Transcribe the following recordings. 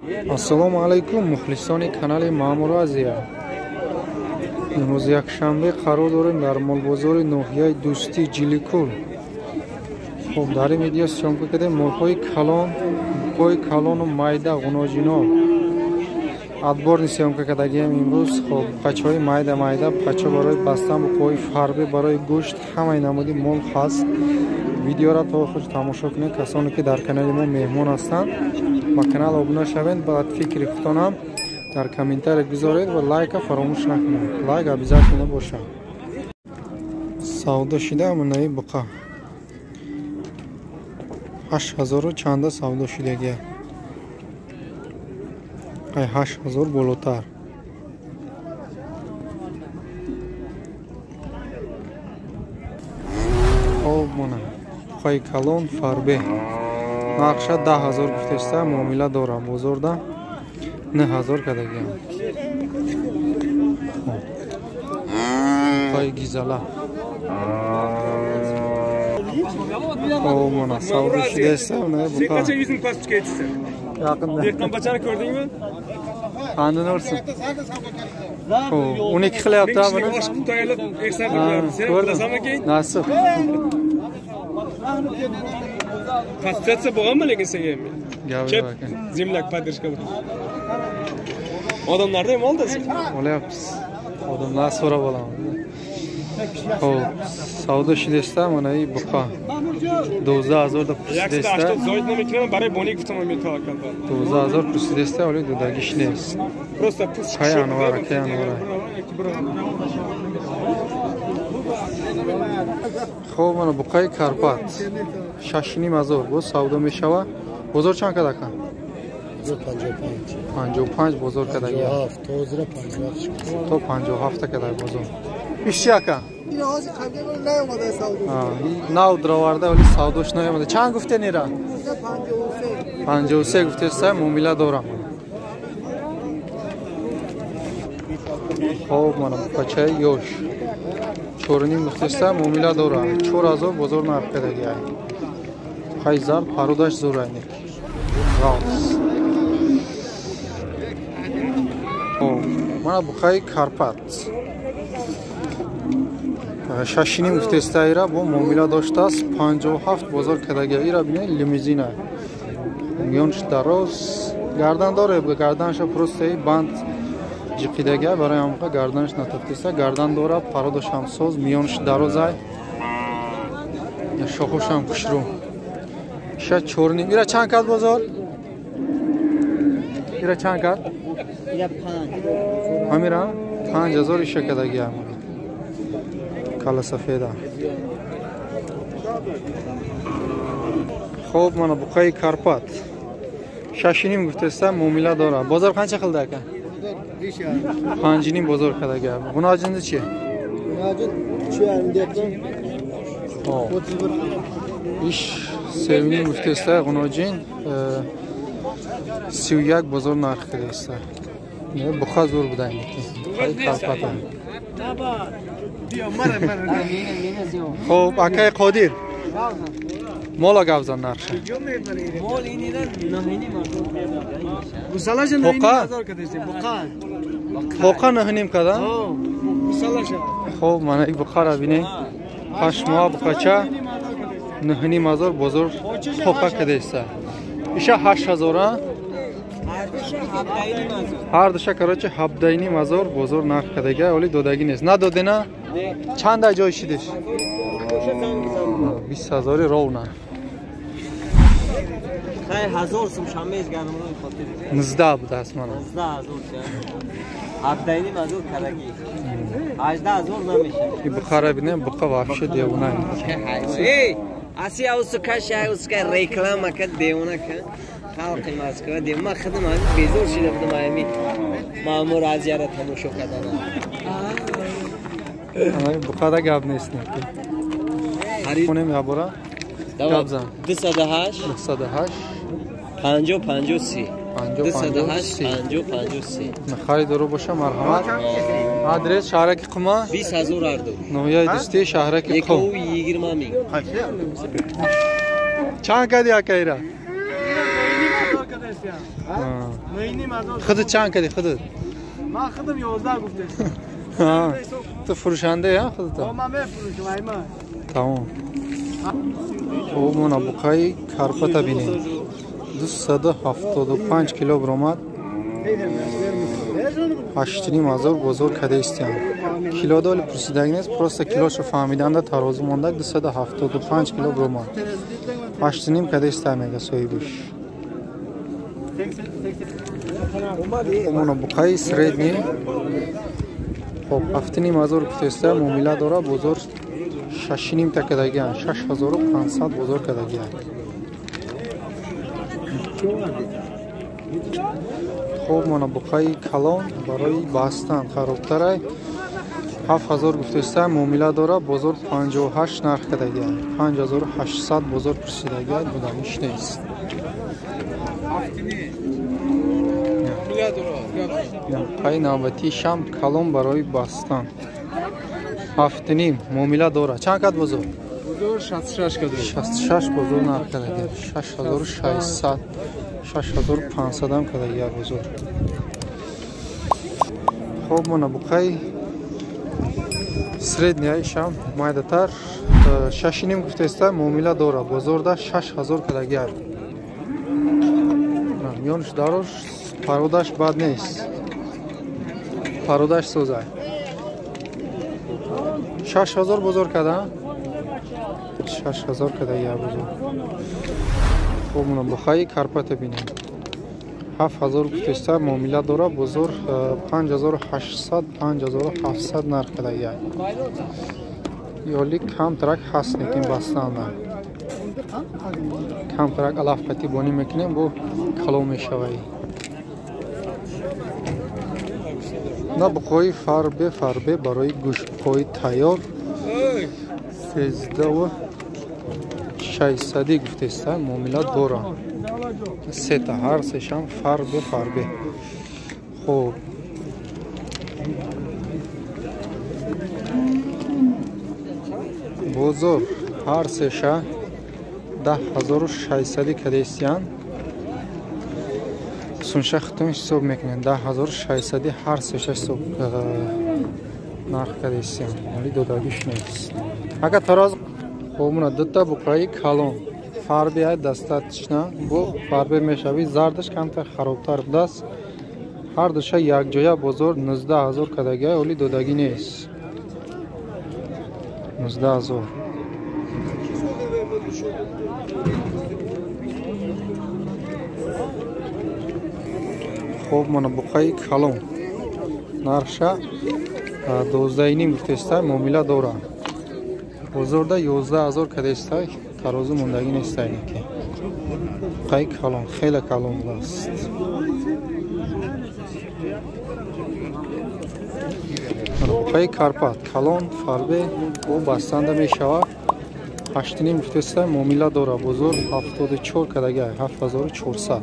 Assalomu alaykum muxlisoni kanali Ma'mur Aziya. Imroz yakshanbe qaror dorim dar molbozori nohiyai Do'sti Jilikul. Xo'p, dar in video syomka kardem molxo'y kalon و mayda g'unojino. Adborni syomka kardagim imroz. Xo'p, qachoi mayda qacho baroy bastan bu qo'y farbe baroy go'sht hamma namudi mol hast. Videora to oxir tamosho kuned kasoni ki dar kanali ma mehmon hastand. با کانال ابونه شوید بعد فکر خودتونم در کامنتار بذارید و لایک فراموش نکنید لایک обязательно باشه سودا شده منای بقا 8000 چنده سودا شدگی 8000 بالاتر او مونه خای کلون فربه نقشه 10000 گفتسته معامله دارم بزرگم 9000 کدگی پای گیزالا او مانا سودا شده است نه Sen kaça yüzün pas çıkartırsan? Yakında. Reklam paçanı gördün mü? Andın olsun. O 12 xil yaptı Ben bunu. kişilik aşk tutayarladım. Ekser tutayarladım. Sen burada zaman ki? Nasıl? Kastetse boğan mı lekin sen yemin? Gavur bakın. Zimlak padırışka bak. Adamlar da mı oldu sen? Öyle yapız. Adamlar sonra bulam. O savdo şideste mana iyi buqa. 12000 da Yaksı da şideste. açtı zoytna mekinemen baray bonik tutamam bir tavakkal. 12000 şideste öyle dudagi şines. Prosta pus. Kayan var. Xo'p, mana buqay Karpat. 6500 bu savdo meshava. Bozor chand kadaka? 55 bozor kadagi. To 57 kadar bozor. İşçi aka. این آجی خیلی نیومده سعودی. ناو دروارده ولی سعودش نیومده. چند گفته نیرا؟ 53 گفته است. معامله دارم. خب من بچه یوش. چورنیم گفته است معامله دارم. 4000 بزرگ نرخ کردگی. خیزار پاروداش زورانی. راست. خب من بخوای کارپات. شاشینی گفتسته ایرا با معامله داشته است 57 بازار کدگی ایرا ببینید لیموزین است میونش دراز گردن داره گردنش پروسته بند جقیدگی برای همقا گردنش نتفتسته گردن داره پارادش هم ساز میونش دراز است شاخوش هم کشرو شاید چورنی ایرا چند کد بازار ایرا چند کد ایرا 5 همیرا 5000 ایشه کدگی هم کالا سفیده خوب من بقای کارپات شاشینیم گفتستم معامله داره بازار قancha qildi aka 5 bozor kadaga buni ajinda chi Ajin 2.5 deyapman 31 ish sevimli guftesta g'unojin 31 bozor narx qilsa ne buqa zo'r budaymi karpat خوب اکای قادر مولا گوزن نرخه مول اینیرا نهینی مسالاش نهینی بازار کدیستی بقا نهینیم کدا مسالاش خوب من یک بقا را بینی 8 ماه بقاچا نهینی مازور بزرگ بقا کدیسته ایشا 8000 هر دوشه کراچه هبدینی مازور بزرگ نرخ کدگی ولی دودگی نیست نداده نه چند جای شدش 20000 رونا خیلی 1000 سوم شامیز گردم روی خاطر 19 بود اسمانا 19000 هبدینی مازور کدگی 18000 نمیشه این بخاره بینیم بقا وحشه دیونه ای اسی اوسو کاش اوسو که ریکلام کرد دیونه کرد خالقی ماسکو دیم ما خدمت بیزور شده بودم ایمی مامور ازیا را تماشا کردن بخاره گاب نیست نه خونم یا برا گاب زن 208 50 53 208 50 53 میخوای درو باشه مرحمت آدرس شهرک قما 20000 اردو نویای دستی شهرک قم 120 میلیون چند کدی اکیرا خودت چند کردی خودت؟ من خودم 11 گفتم. تو فروشنده یا خودت؟ من میفروشم ایمان. تمام. خب مونا بخای کارپتا بینیم 275 کیلوگرم 8,500 بزرگ کده استیم کیلو دال پرسیدگی نیست پروسته کیلوشو فهمیدن ده ترازو مونده 275 کیلوگرم 8,500 کده استیم اگه سویبش مونا بخای سریدنی خب 7,500 کتسته مومیله داره بزرگ 6,500 تا کدگی هست 6,500 بزرگ کدگی هست خوب مانا بخای کلان برای باستان خرابتره 7,000 گفتسته مومیله داره بزرگ 58 نرخ کدگی هست 5,800 بزرگ پرسیدگی هست بودمیش نیست پای نوبتی شم کلان برای باستان 7,500 مومیله داره چند کد بزرگ؟ بزرگ 66 کده 66 بزرگ نرخ کدگی 6,600 6,500 هم کدگی بزرگ خوب مانا بخای سریدنی شم مایده تر 6,500 گفتسته مومیله داره بزرگ 6,000 کدگی میانش داروش پرودش بد نیست پرودش سوزه 6,000 بزرگ کده 6,000 کده یا بزرگ خوب منم بخوایی کارپت بینیم 7,000 گفتسته مومیله داره بزرگ 5,800 5,700 نرخ کده یا یولی کم ترک هست نکیم باستان کم ترک الاف پتی بانی میکنیم بو کلو میشوی نه بخوای فربه برای گوش بخوای تیار 13,600 گفتسته مومیله داره سه تا هر سشم فربه خوب بزرگ هر سشه 10,600 کدیستیان سونشه ختمش حساب میکنن 10,600 هر سشه حساب نرخ کدیستیان ولی دوداگیش نیست اگه تراز خوبونه دوتا بقایی کلون فربی های دستاتشنا بو فربی میشوی زردش کمتر خرابتر بدست هر دوشه یک جای بزرگ 19,000 کدگی ولی دوداگی نیست 19,000 خوب مانا بخای کلون نرخشه 12,500 گفتسته مومیله دوره بزرگ 11,000 کدسته ترازو موندگی نیست اینه که بخای کلون خیلی کلون است بخای کارپات کلون فربه و بستنده می شود 8,500 گفتسته مومیله دوره بزرگ 74 کدگی 7,400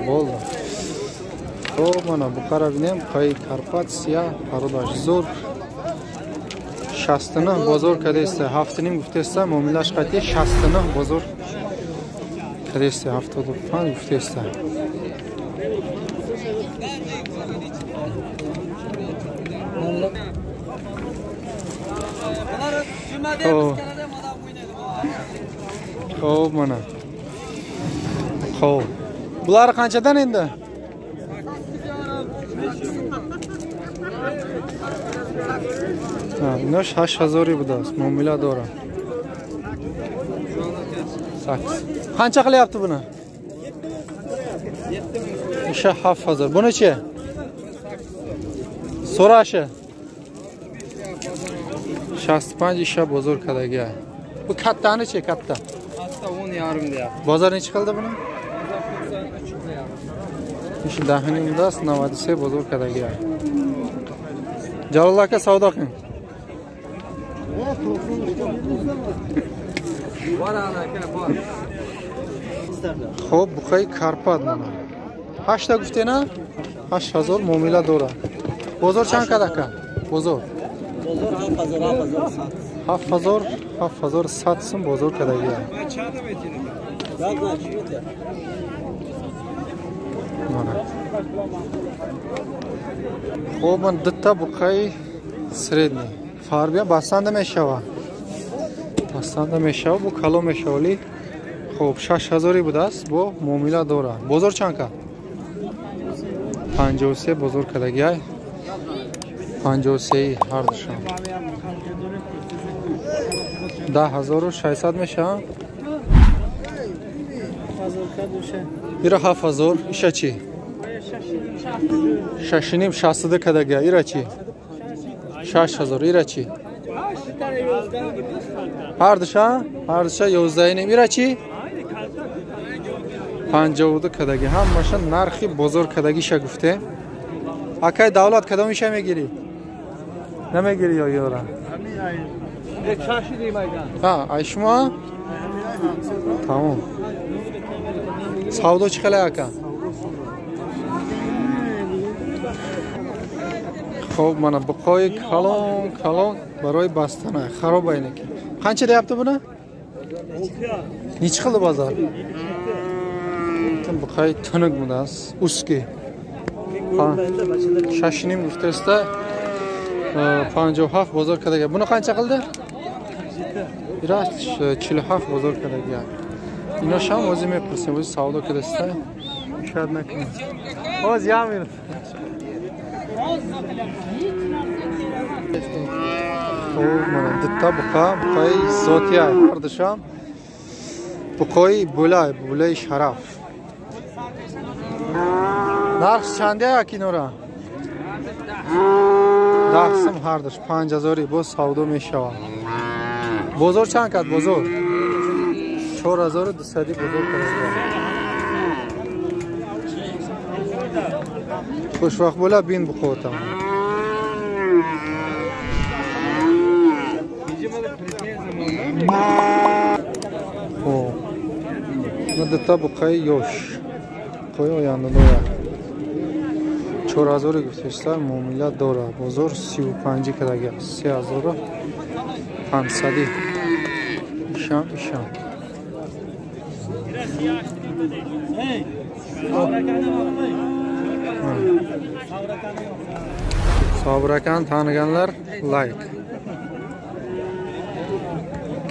بول خوب مانا بخاره بینیم خواهی کارپات سیاه پروداش زور 69 بزرگ کدسته 7,500 گفتسته مومیلش قطعی 69 بزرگ کدسته 75 گفتسته خوب مانا خوب bular qanchadan endi? Ha, nosh 8,000 budasi, muomala dora. 8. Qancha qilyapti buni? 7,000. Buni-chi? So'rashi. 65 isha bozor kadaga. Bu kattani-chi, katta? Katta 10,5 deyapti. Bozor nechi qildi buni? İşte dahini udas navadise bozor kadagi. Jalol aka savdo qiling. Xo'p, buqay karpat mana. 8 ta guftena 8,000 muomala dora. Bozor chand kadaka? Bozor Bozor 7000 so'm bozor kadagi. Mana. Xo'p, men bitta buqay sredniy. Farbi bastanda meshava. Bastanda meshava bu kalo meshavli. Xo'p, 6000 budas, bu muomila dora. Bozor chanka? 53 bozor kadagi. 53 har disham. 10600 میشه. ایرا 7000 ایشا چی؟ 6.5 60 کداگه ایرا چی؟ 6000 ایرا چی؟ هر دشا 11 ایرا چی؟ 52 کداگه هم ماشین نرخی بزرگ کداگی شه گفته. اکای دولت کدام میشه میگیری؟ نمیگیری یا یارا؟ یک شاشی دیمیدن. ای شما؟ تمام. savdo chiqalar aka. Xo'p, mana buqoy kalon baroy bastana xarob ayniki. Qancha deyapti buni? Necha qildi bozor? Buqoy tunuq bunas, uski. Shashinim guftesta 57 bozor kadaga. Buni qancha qildi? Biraz 47 bozor kadaga. اینا شام وزی میپرسیم وزی سودا که دسته شاید نکنیم وزی همین من دتا بقای زوتی های هردشام بقای بولای شرف نرخ چنده یکی نورا دستم هردش 5000 باز سودا میشه بزرگ چند کد بزرگ 4200 بزرگ کرده. خوشوقت بولا بین بخوتم. او ندتا بقای یوش. کوی آینده داره. 4000 گفتشتر معاملات داره. بزرگ 35 کداگه. 3500. ایشان. Sabırakan tanıganlar like.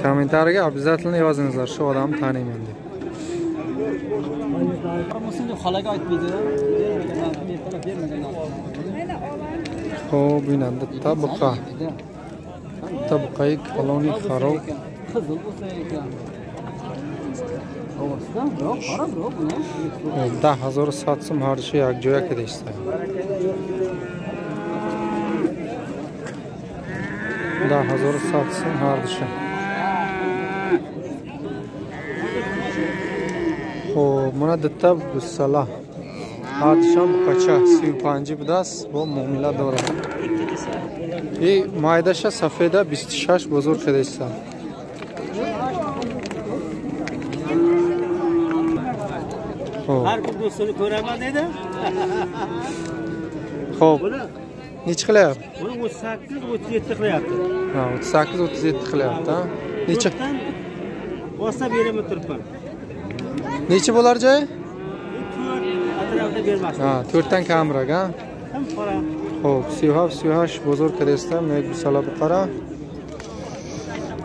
Komentarga обязательно yozingizlar şu adamni taniyman deb. Xo'p, buni tabuqa. Tabuqay koloni xarob. Qizil bo'lsa ekan. 10000 satsam har şey yak joya kedishdi. 10000 satsam har şey. Xo'p, mana ditta bu salah. Hadisham qacha 35 budas bu muomila dora. Maydasha safeda 26 bozor kedishdi. Har bir do'stini ko'raman dedi. Xo'p. Necha qilyapti? Buni 38 37 qilyapti. Ha, 38 37 qilyapti, ha. Necha? Bosa beraman turibman. Necha bo'lar joy? 4 atrofida bermasdim. Ha, 4 dan kamroq, ha. Xo'p, 38 bozor kiresda, men bu salab qara.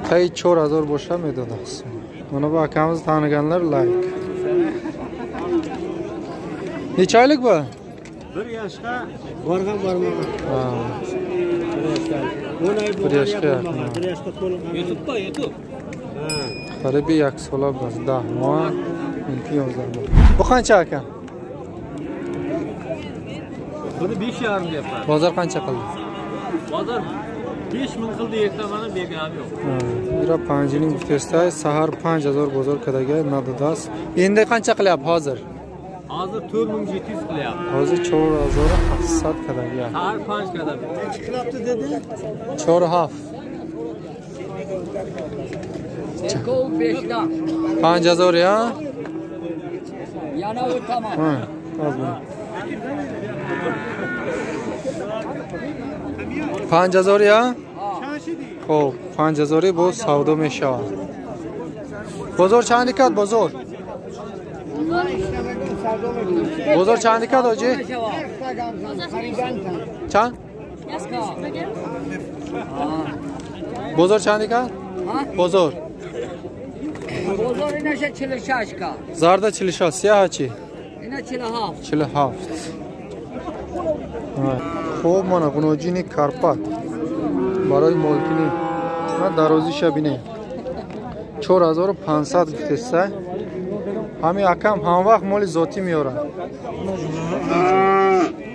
Qay 4000 bo'sha medodasiz. Mana bu akamizni taniganlar like. Necha oylik bu? 1 yoshga borgan bormagan. Ha. 1 yoshga to'lgan. YouTube. Ha. Qaribi yaksola bizda. Ma imtiyozlar bor. Bu qancha aka? Buni 5.5 deyapman. Bozor qancha qildi? Bozor 5000 qildi, ertamani berganim yo'q. Bira 5 yilning bittasi sahar 5000 bozor kadaga nadodas. Endi qancha qilyapti hozir? Hozir 4700 qilyapti. Hozir 4700 kadaga. Sahar 5 kadar. Necha qilyapti dedi? 4.5. Çekov 5'dan. 5000 ya? Yana o tamam. Ha, azmi. 5000 ya? Ha خب 5000 باز سودا میشود. بازار چندی کرد بازار؟ بازار چندی کرد آجی؟ چند؟ بازار چندی کرد؟ بازار بازار اینشه 46 کا. زرده 46 سیاه چی؟ اینا 47. 47. خوب مانا گناجینی کارپات برای مالکینی من درازیش بینه 4500 گفتسته همین اکم هم وقت مال ذاتی میارن.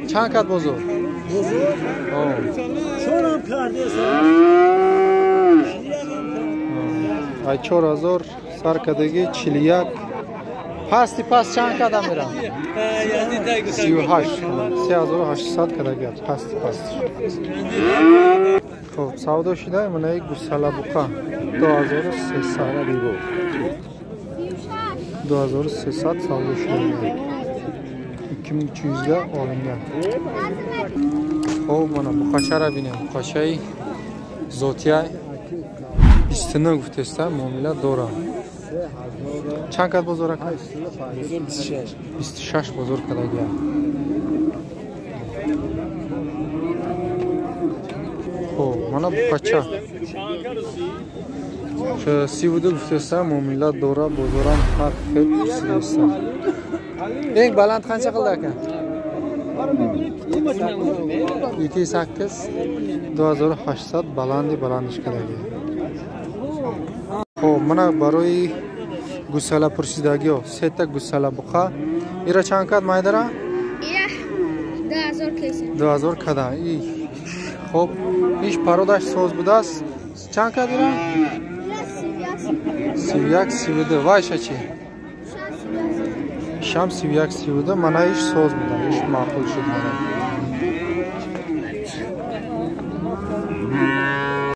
چند کد بزرگ؟ چونم کرده ای 4000 سر کدگی 41 پستی پس چند کدم میرم؟ 38 3800 کدگی پستی پس. خب سودا شده من یک گوساله بوکا 2300 سودا شده 2200 آلنگه. خب من بوکاچه را بینیم. بوکاچه ذاتی 29 گفتسته معامله دارم. چند کد بزرگ؟ 26 بزرگ کدگی. خب من بوکاچه 32 گفتسته معامله داره بزرگم هر خیلی سیسته. این بلند خانچه قلده که؟ 2800 2800 بلندش کدگی. خب من برای گوساله پرسیدگی ها 3 تا گوساله بخوا ایرا چند کد مایداره؟ ایرا 2000 کیسه 2000 کده. خب ایش پرودش سوز بوده است. چند کد ایرا؟ 31 32 وایشه چی؟ شام 31 32 من ایش سوز بوده ایش معقول شد من.